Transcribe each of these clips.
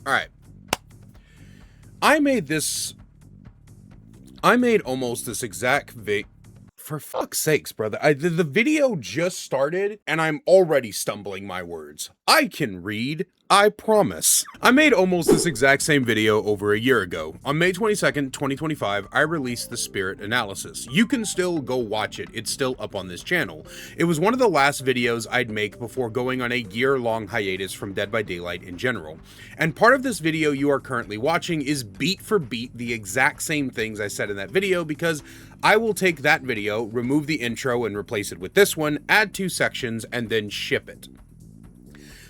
All right. I made almost this exact for fuck's sakes, brother. The video just started and I'm already stumbling my words. I can read, I promise. I made almost this exact same video over a year ago. On May 22nd, 2025, I released the Spirit Analysis. You can still go watch it. It's still up on this channel. It was one of the last videos I'd make before going on a year-long hiatus from Dead by Daylight in general. And part of this video you are currently watching is beat for beat the exact same things I said in that video, because I will take that video, remove the intro and replace it with this one, add 2 sections, and then ship it.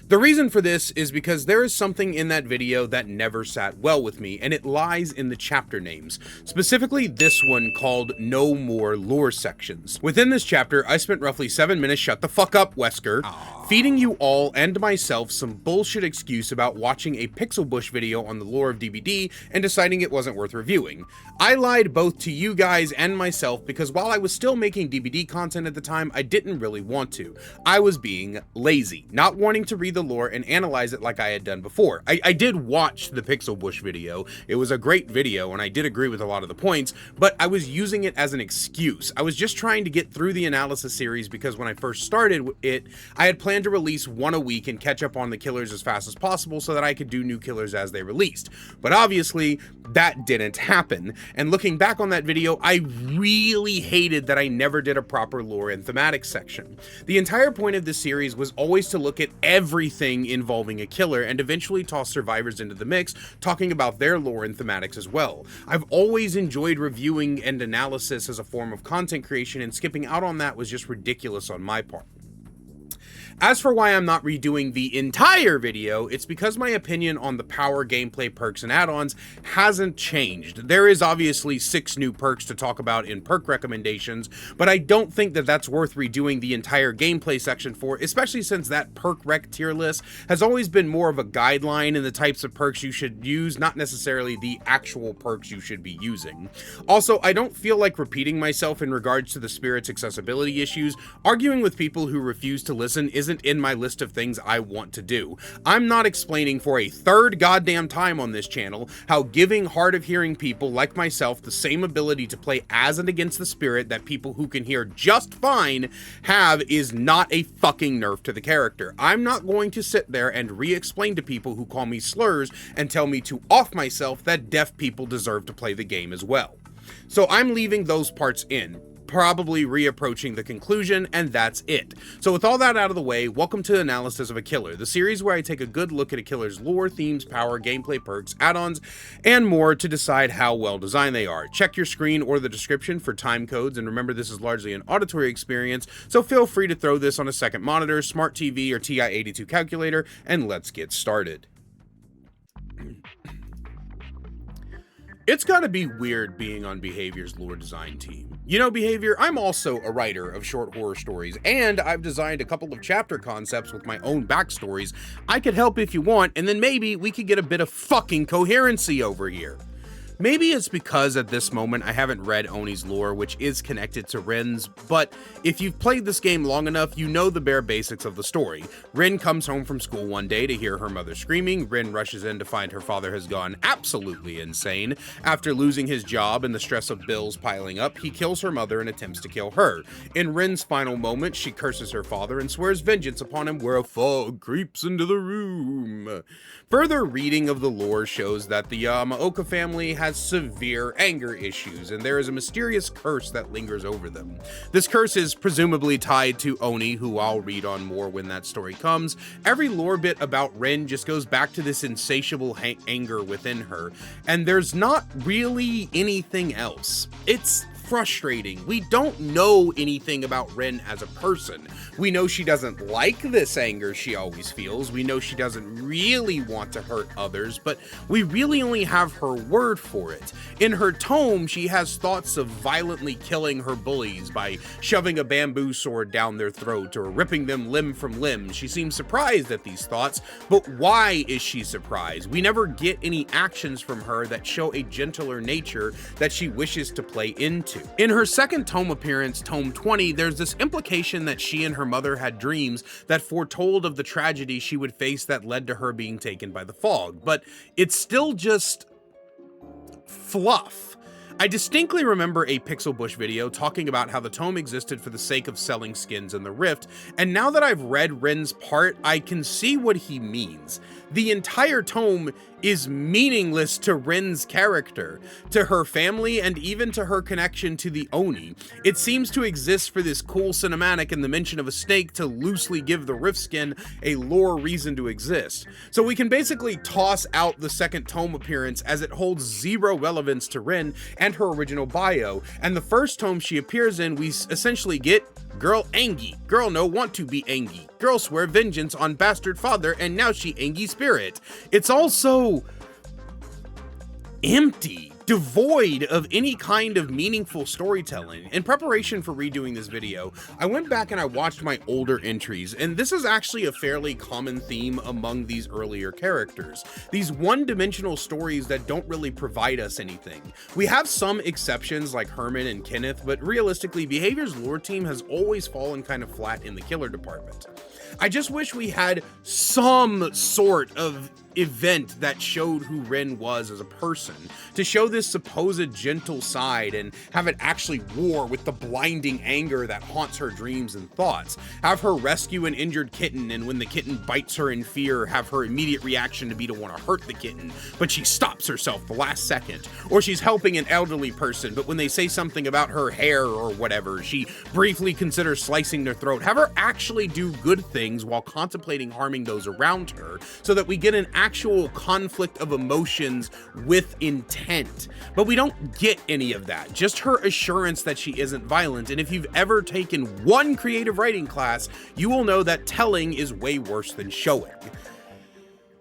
The reason for this is because there is something in that video that never sat well with me, and it lies in the chapter names, specifically this one called No More Lore Sections. Within this chapter, I spent roughly 7 minutes, shut the fuck up, Wesker, feeding you all and myself some bullshit excuse about watching a Pixel Bush video on the lore of DBD and deciding it wasn't worth reviewing. I lied both to you guys and myself because while I was still making DBD content at the time, I didn't really want to. I was being lazy, not wanting to read the lore and analyze it like I had done before. I did watch the Pixel Bush video. It was a great video and I did agree with a lot of the points, but I was using it as an excuse. I was just trying to get through the analysis series because when I first started it, I had planned to release one a week and catch up on the killers as fast as possible so that I could do new killers as they released. But obviously, that didn't happen. And looking back on that video, I really hated that I never did a proper lore and thematic section. The entire point of this series was always to look at everything involving a killer and eventually toss survivors into the mix, talking about their lore and thematics as well. I've always enjoyed reviewing and analysis as a form of content creation, and skipping out on that was just ridiculous on my part. As for why I'm not redoing the entire video, it's because my opinion on the power, gameplay, perks, and add-ons hasn't changed. There is obviously 6 new perks to talk about in perk recommendations, but I don't think that that's worth redoing the entire gameplay section for, especially since that perk rec tier list has always been more of a guideline in the types of perks you should use, not necessarily the actual perks you should be using. Also, I don't feel like repeating myself in regards to the Spirit's accessibility issues. Arguing with people who refuse to listen isn't in my list of things I want to do. I'm not explaining for a third goddamn time on this channel how giving hard of hearing people like myself the same ability to play as and against the Spirit that people who can hear just fine have is not a fucking nerf to the character. I'm not going to sit there and re-explain to people who call me slurs and tell me to off myself that deaf people deserve to play the game as well. So I'm leaving those parts in, probably reapproaching the conclusion, and that's it. So with all that out of the way, welcome to Analysis of a Killer, the series where I take a good look at a killer's lore, themes, power, gameplay, perks, add-ons, and more to decide how well designed they are. Check your screen or the description for time codes, and remember this is largely an auditory experience, so feel free to throw this on a second monitor, smart TV, or TI-82 calculator, and let's get started. It's gotta be weird being on Behavior's lore design team. You know, Behavior, I'm also a writer of short horror stories, and I've designed a couple of chapter concepts with my own backstories. I could help if you want, and then maybe we could get a bit of fucking coherency over here. Maybe it's because at this moment I haven't read Oni's lore, which is connected to Ren's, but if you've played this game long enough, you know the bare basics of the story. Ren comes home from school one day to hear her mother screaming. Ren rushes in to find her father has gone absolutely insane. After losing his job and the stress of bills piling up, he kills her mother and attempts to kill her. In Ren's final moment, she curses her father and swears vengeance upon him where a fog creeps into the room. Further reading of the lore shows that the Yamaoka family has severe anger issues, and there is a mysterious curse that lingers over them. This curse is presumably tied to Oni, who I'll read on more when that story comes. Every lore bit about Ren just goes back to this insatiable anger within her, and there's not really anything else. It's frustrating. We don't know anything about Ren as a person. We know she doesn't like this anger she always feels. We know she doesn't really want to hurt others, but we really only have her word for it. In her tome, she has thoughts of violently killing her bullies by shoving a bamboo sword down their throat or ripping them limb from limb. She seems surprised at these thoughts, but why is she surprised? We never get any actions from her that show a gentler nature that she wishes to play into. to. In her second tome appearance, tome 20, there's this implication that she and her mother had dreams that foretold of the tragedy she would face that led to her being taken by the fog, but it's still just fluff. I distinctly remember a Pixel Bush video talking about how the tome existed for the sake of selling skins in the Rift, and now that I've read Rin's part, I can see what he means. The entire tome is meaningless to Rin's character, to her family, and even to her connection to the Oni. It seems to exist for this cool cinematic and the mention of a snake to loosely give the Rift skin a lore reason to exist. So we can basically toss out the second tome appearance as it holds zero relevance to Rin and her original bio, and the first tome she appears in, we essentially get girl Angie, girl no want to be Angie, girl swear vengeance on bastard father, and now she Angie spirit. It's also empty, devoid of any kind of meaningful storytelling. In preparation for redoing this video, I went back and I watched my older entries, and this is actually a fairly common theme among these earlier characters. These one-dimensional stories that don't really provide us anything. We have some exceptions like Herman and Kenneth, but realistically, Behavior's lore team has always fallen kind of flat in the killer department. I just wish we had some sort of event that showed who Rin was as a person, to show this supposed gentle side and have it actually war with the blinding anger that haunts her dreams and thoughts. Have her rescue an injured kitten, and when the kitten bites her in fear, have her immediate reaction to be to want to hurt the kitten, but she stops herself the last second. Or she's helping an elderly person, but when they say something about her hair or whatever, she briefly considers slicing their throat. Have her actually do good things while contemplating harming those around her, so that we get an actual conflict of emotions with intent. But we don't get any of that, just her assurance that she isn't violent. And if you've ever taken one creative writing class, you will know that telling is way worse than showing.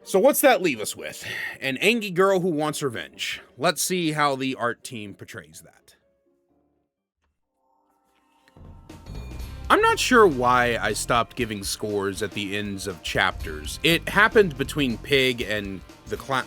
So what's that leave us with? An Angie girl who wants revenge. Let's see how the art team portrays that. I'm not sure why I stopped giving scores at the ends of chapters. It happened between Pig and the Clown.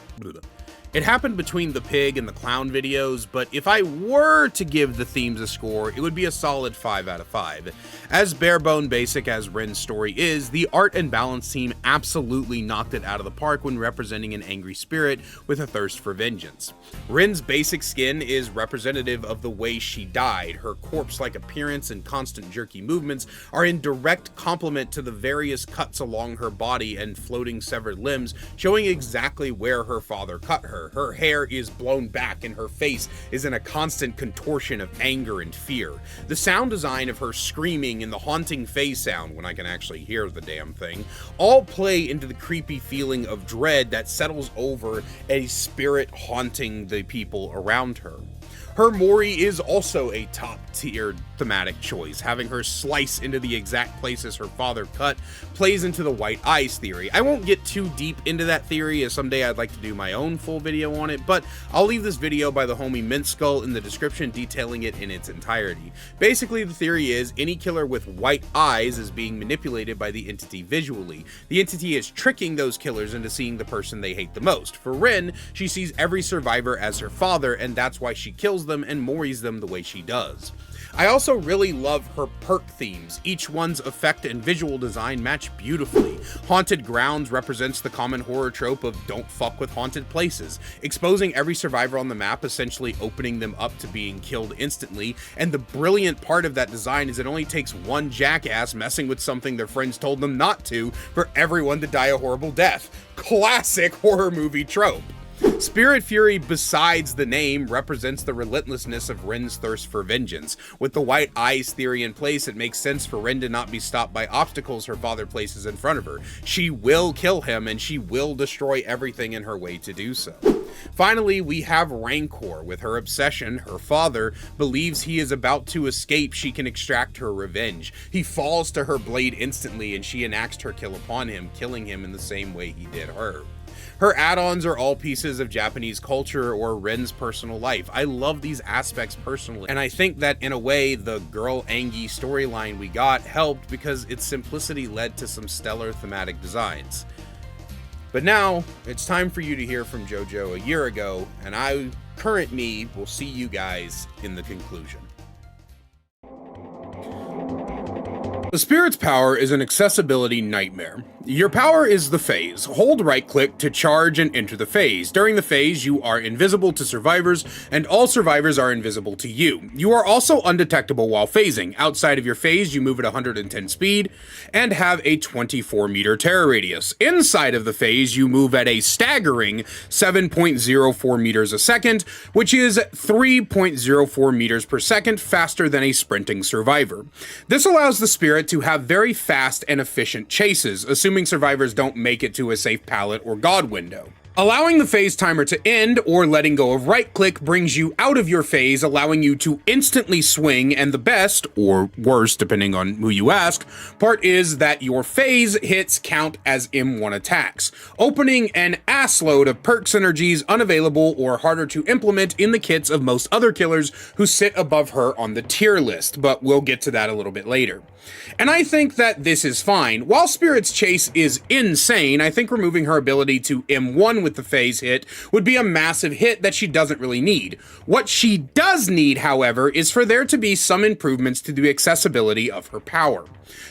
It happened between the Pig and the Clown videos, but if I were to give the themes a score, it would be a solid 5 out of 5. As barebone basic as Rin's story is, the art and balance team absolutely knocked it out of the park when representing an angry spirit with a thirst for vengeance. Rin's basic skin is representative of the way she died. Her corpse-like appearance and constant jerky movements are in direct complement to the various cuts along her body and floating severed limbs, showing exactly where her father cut her. Her hair is blown back and her face is in a constant contortion of anger and fear. The sound design of her screaming and the haunting phase sound, when I can actually hear the damn thing, all play into the creepy feeling of dread that settles over a spirit haunting the people around her. Her Mori is also a top-tier thematic choice. Having her slice into the exact places her father cut plays into the white eyes theory. I won't get too deep into that theory, as someday I'd like to do my own full video on it, but I'll leave this video by the homie Mint Skull in the description detailing it in its entirety. Basically, the theory is any killer with white eyes is being manipulated by the entity visually. The entity is tricking those killers into seeing the person they hate the most. For Rin, she sees every survivor as her father, and that's why she kills them and moris them the way she does. I also really love her perk themes. Each one's effect and visual design match beautifully. Haunted Grounds represents the common horror trope of don't fuck with haunted places, exposing every survivor on the map, essentially opening them up to being killed instantly. And the brilliant part of that design is it only takes one jackass messing with something their friends told them not to for everyone to die a horrible death. Classic horror movie trope. Spirit Fury, besides the name, represents the relentlessness of Rin's thirst for vengeance. With the white eyes theory in place, it makes sense for Rin to not be stopped by obstacles her father places in front of her. She will kill him, and she will destroy everything in her way to do so. Finally, we have Rancor. With her obsession, her father believes he is about to escape, she can extract her revenge. He falls to her blade instantly, and she enacts her kill upon him, killing him in the same way he did her. Her add-ons are all pieces of Japanese culture or Rin's personal life. I love these aspects personally, and I think that in a way the girl Angie storyline we got helped because its simplicity led to some stellar thematic designs. But now, it's time for you to hear from JoJo a year ago, and current me, will see you guys in the conclusion. The Spirit's power is an accessibility nightmare. Your power is the phase. Hold right-click to charge and enter the phase. During the phase, you are invisible to survivors, and all survivors are invisible to you. You are also undetectable while phasing. Outside of your phase, you move at 110 speed, and have a 24-meter terror radius. Inside of the phase, you move at a staggering 7.04 meters a second, which is 3.04 meters per second faster than a sprinting survivor. This allows the Spirit to have very fast and efficient chases, assuming survivors don't make it to a safe pallet or god window. Allowing the phase timer to end or letting go of right click brings you out of your phase, allowing you to instantly swing, and the best, or worst depending on who you ask, part is that your phase hits count as M1 attacks, opening an assload of perk synergies unavailable or harder to implement in the kits of most other killers who sit above her on the tier list, but we'll get to that a little bit later. And I think that this is fine. While Spirit's chase is insane, I think removing her ability to M1 with the phase hit would be a massive hit that she doesn't really need. What she does need, however, is for there to be some improvements to the accessibility of her power.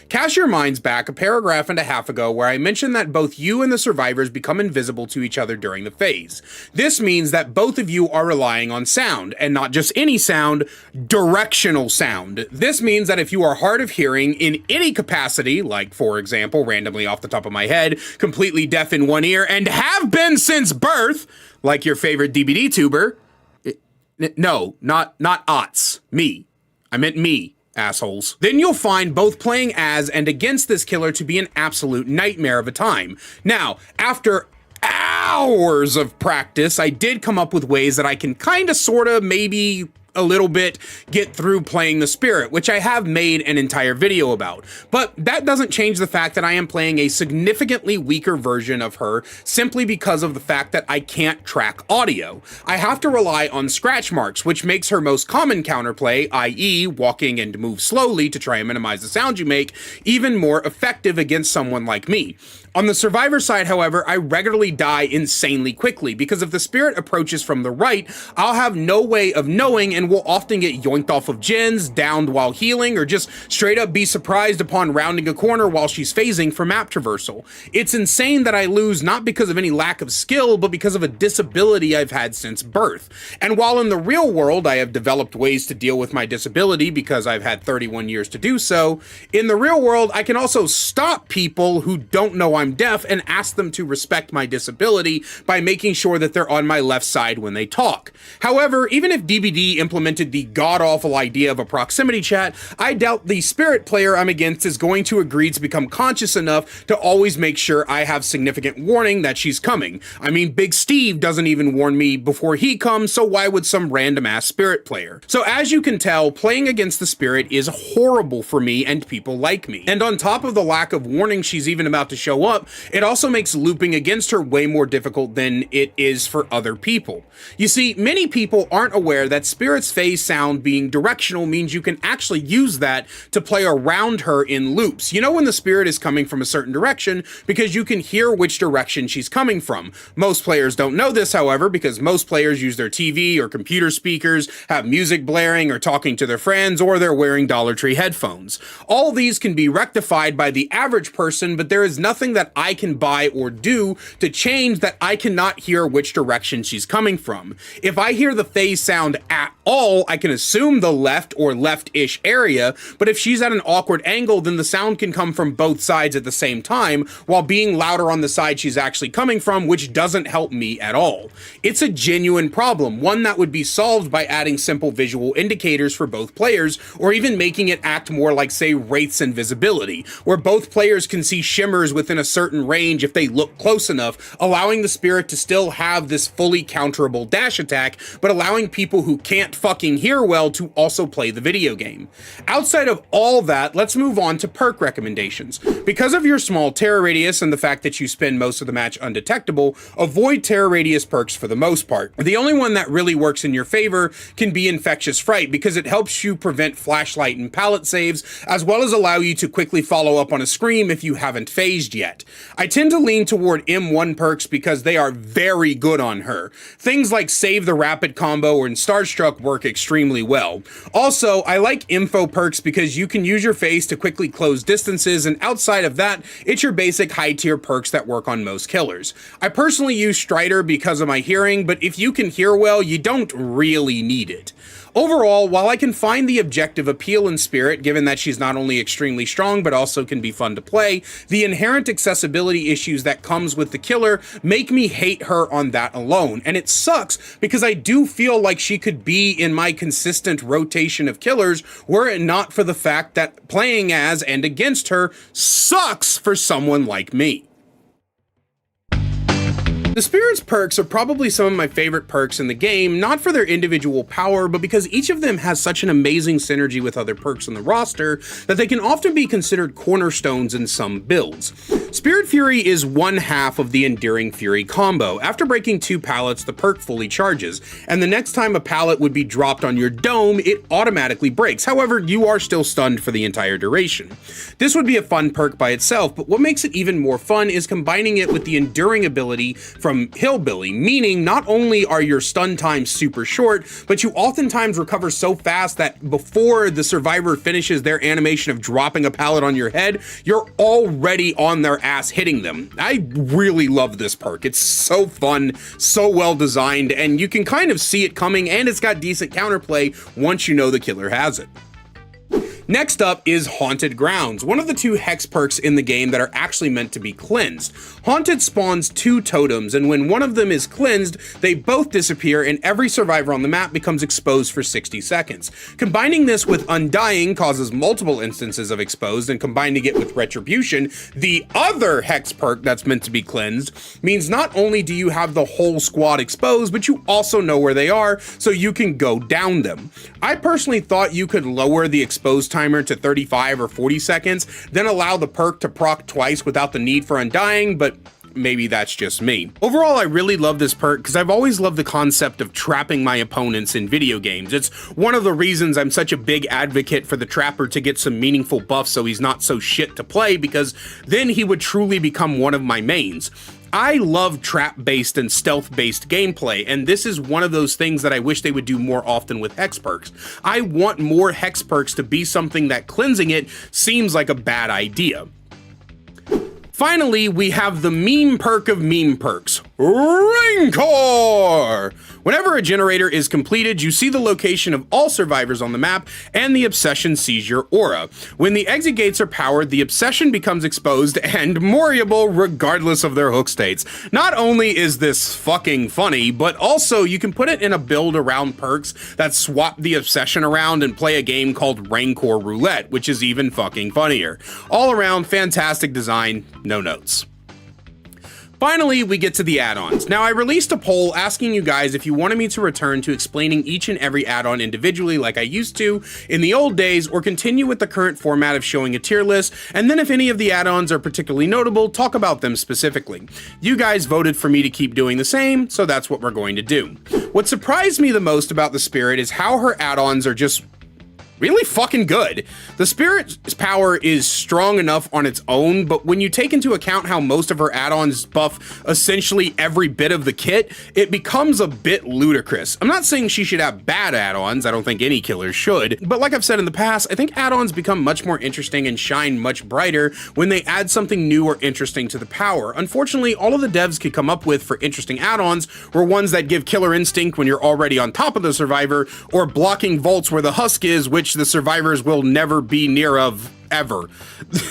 Cast your minds back a paragraph and a half ago where I mentioned that both you and the survivors become invisible to each other during the phase. This means that both of you are relying on sound, and not just any sound, directional sound. This means that if you are hard of hearing in any capacity, like for example, randomly off the top of my head, completely deaf in one ear, and have been since birth, like your favorite DBD tuber, no, not Otts, me. I meant me. Assholes. Then you'll find both playing as and against this killer to be an absolute nightmare of a time. Now, after hours of practice, I did come up with ways that I can kinda, sorta, maybe a little bit get through playing the Spirit, which I have made an entire video about. But that doesn't change the fact that I am playing a significantly weaker version of her simply because of the fact that I can't track audio. I have to rely on scratch marks, which makes her most common counterplay, i.e. walking and move slowly to try and minimize the sound you make, even more effective against someone like me. On the survivor side, however, I regularly die insanely quickly because if the Spirit approaches from the right, I'll have no way of knowing and will often get yoinked off of gens, downed while healing, or just straight up be surprised upon rounding a corner while she's phasing for map traversal. It's insane that I lose not because of any lack of skill, but because of a disability I've had since birth. And while in the real world I have developed ways to deal with my disability because I've had 31 years to do so, in the real world I can also stop people who don't know I'm deaf and ask them to respect my disability by making sure that they're on my left side when they talk. However, even if DBD implemented the god-awful idea of a proximity chat, I doubt the Spirit player I'm against is going to agree to become conscious enough to always make sure I have significant warning that she's coming. I mean, Big Steve doesn't even warn me before he comes, so why would some random-ass Spirit player? So as you can tell, playing against the Spirit is horrible for me and people like me. And on top of the lack of warning she's even about to show up, it also makes looping against her way more difficult than it is for other people. You see, many people aren't aware that Spirit's phase sound being directional means you can actually use that to play around her in loops. You know when the Spirit is coming from a certain direction because you can hear which direction she's coming from. Most players don't know this, however, because most players use their TV or computer speakers, have music blaring or talking to their friends, or they're wearing Dollar Tree headphones. All these can be rectified by the average person, but there is nothing that I can buy or do to change that I cannot hear which direction she's coming from. If I hear the phase sound at all, I can assume the left or left-ish area, but if she's at an awkward angle, then the sound can come from both sides at the same time, while being louder on the side she's actually coming from, which doesn't help me at all. It's a genuine problem, one that would be solved by adding simple visual indicators for both players, or even making it act more like, say, Wraith's invisibility, where both players can see shimmers within a certain range if they look close enough, allowing the Spirit to still have this fully counterable dash attack, but allowing people who can't fucking hear well to also play the video game. Outside of all that, let's move on to perk recommendations. Because of your small terror radius and the fact that you spend most of the match undetectable, avoid terror radius perks for the most part. The only one that really works in your favor can be Infectious Fright, because it helps you prevent flashlight and pallet saves, as well as allow you to quickly follow up on a scream if you haven't phased yet. I tend to lean toward M1 perks because they are very good on her. Things like Save the Rapid combo or in Starstruck work extremely well. Also, I like info perks because you can use your face to quickly close distances, and outside of that, it's your basic high tier perks that work on most killers. I personally use Strider because of my hearing, but if you can hear well, you don't really need it. Overall, while I can find the objective appeal in Spirit, given that she's not only extremely strong, but also can be fun to play, the inherent accessibility issues that comes with the killer make me hate her on that alone. And it sucks because I do feel like she could be in my consistent rotation of killers were it not for the fact that playing as and against her sucks for someone like me. The Spirit's perks are probably some of my favorite perks in the game, not for their individual power, but because each of them has such an amazing synergy with other perks on the roster that they can often be considered cornerstones in some builds. Spirit Fury is one half of the Enduring Fury combo. After breaking 2 pallets, the perk fully charges, and the next time a pallet would be dropped on your dome, it automatically breaks. However, you are still stunned for the entire duration. This would be a fun perk by itself, but what makes it even more fun is combining it with the Enduring ability from Hillbilly, meaning not only are your stun times super short, but you oftentimes recover so fast that before the survivor finishes their animation of dropping a pallet on your head, you're already on their ass hitting them. I really love this perk. It's so fun, so well designed, and you can kind of see it coming, and it's got decent counterplay once you know the killer has it. Next up is Haunted Grounds, one of the 2 hex perks in the game that are actually meant to be cleansed. Haunted spawns 2 totems, and when one of them is cleansed, they both disappear and every survivor on the map becomes exposed for 60 seconds. Combining this with Undying causes multiple instances of exposed, and combining it with Retribution, the other hex perk that's meant to be cleansed, means not only do you have the whole squad exposed, but you also know where they are, so you can go down them. I personally thought you could lower the exposed timer to 35 or 40 seconds, then allow the perk to proc twice without the need for Undying, but maybe that's just me. Overall, I really love this perk because I've always loved the concept of trapping my opponents in video games. It's one of the reasons I'm such a big advocate for the trapper to get some meaningful buffs so he's not so shit to play, because then he would truly become one of my mains. I love trap-based and stealth-based gameplay, and this is one of those things that I wish they would do more often with hex perks. I want more hex perks to be something that cleansing it seems like a bad idea. Finally, we have the meme perk of meme perks, Rancor! Whenever a generator is completed, you see the location of all survivors on the map, and the obsession sees your aura. When the exit gates are powered, the obsession becomes exposed and moriable regardless of their hook states. Not only is this fucking funny, but also you can put it in a build around perks that swap the obsession around and play a game called Rancor Roulette, which is even fucking funnier. All around, fantastic design, no notes. Finally, we get to the add-ons. Now, I released a poll asking you guys if you wanted me to return to explaining each and every add-on individually like I used to in the old days, or continue with the current format of showing a tier list, and then if any of the add-ons are particularly notable, talk about them specifically. You guys voted for me to keep doing the same, so that's what we're going to do. What surprised me the most about the Spirit is how her add-ons are just really fucking good. The Spirit's power is strong enough on its own, but when you take into account how most of her add-ons buff essentially every bit of the kit, it becomes a bit ludicrous. I'm not saying she should have bad add-ons, I don't think any killer should, but like I've said in the past, I think add-ons become much more interesting and shine much brighter when they add something new or interesting to the power. Unfortunately, all of the devs could come up with for interesting add-ons were ones that give killer instinct when you're already on top of the survivor, or blocking vaults where the husk is, which the survivors will never be near of ever.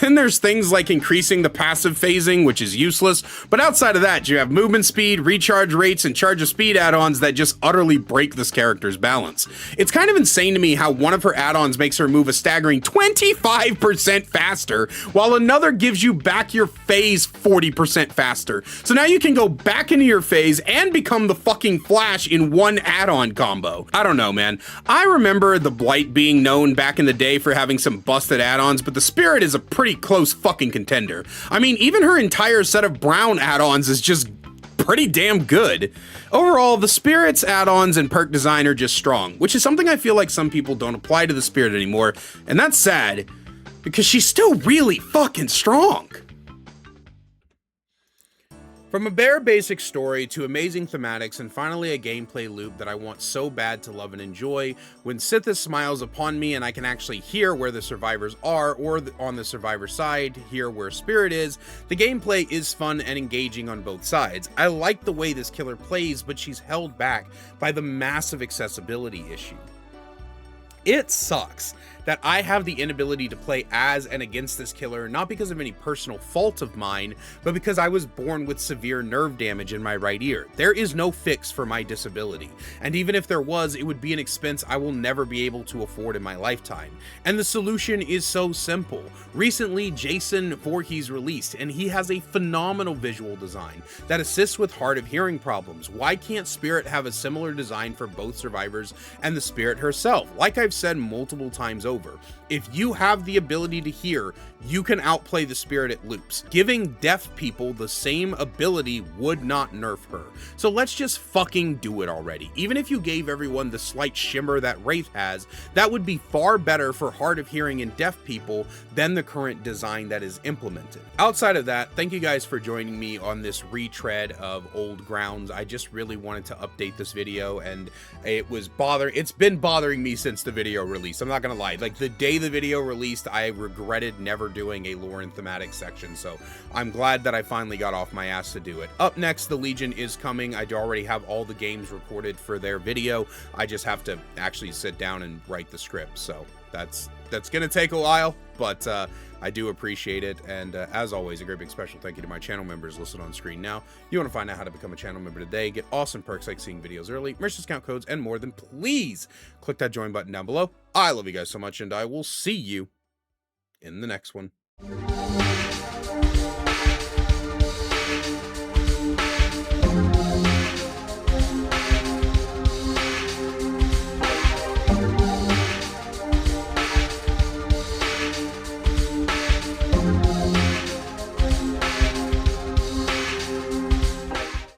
Then there's things like increasing the passive phasing, which is useless, but outside of that, you have movement speed, recharge rates, and charge of speed add-ons that just utterly break this character's balance. It's kind of insane to me how one of her add-ons makes her move a staggering 25% faster, while another gives you back your phase 40% faster. So now you can go back into your phase and become the fucking Flash in one add-on combo. I don't know, man. I remember the Blight being known back in the day for having some busted add-ons, but the Spirit is a pretty close fucking contender. I mean, even her entire set of brown add-ons is just pretty damn good. Overall, the Spirit's add-ons and perk design are just strong, which is something I feel like some people don't apply to the Spirit anymore, and that's sad, because she's still really fucking strong. From a bare basic story to amazing thematics and finally a gameplay loop that I want so bad to love and enjoy, when Sithis smiles upon me and I can actually hear where the survivors are, or on the survivor side, hear where Spirit is, the gameplay is fun and engaging on both sides. I like the way this killer plays, but she's held back by the massive accessibility issue. It sucks that I have the inability to play as and against this killer, not because of any personal fault of mine, but because I was born with severe nerve damage in my right ear. There is no fix for my disability, and even if there was, it would be an expense I will never be able to afford in my lifetime. And the solution is so simple. Recently, Jason Voorhees released, and he has a phenomenal visual design that assists with hard of hearing problems. Why can't Spirit have a similar design for both survivors and the Spirit herself? Like I've said multiple times over, if you have the ability to hear, you can outplay the Spirit at loops. Giving deaf people the same ability would not nerf her. So let's just fucking do it already. Even if you gave everyone the slight shimmer that Wraith has, that would be far better for hard of hearing and deaf people than the current design that is implemented. Outside of that, thank you guys for joining me on this retread of old grounds. I just really wanted to update this video, and it's been bothering me since the video released. I'm not gonna lie, like the day the video released, I regretted never doing a lore and thematic section, so I'm glad that I finally got off my ass to do it. Up next, the Legion is coming. I already have all the games recorded for their video. I just have to actually sit down and write the script, so that's gonna take a while, but I do appreciate it. And as always, a great big special thank you to my channel members listed on screen now. If you want to find out how to become a channel member today, get awesome perks like seeing videos early, merch discount codes, and more, then please click that join button down below. I love you guys so much, and I will see you in the next one.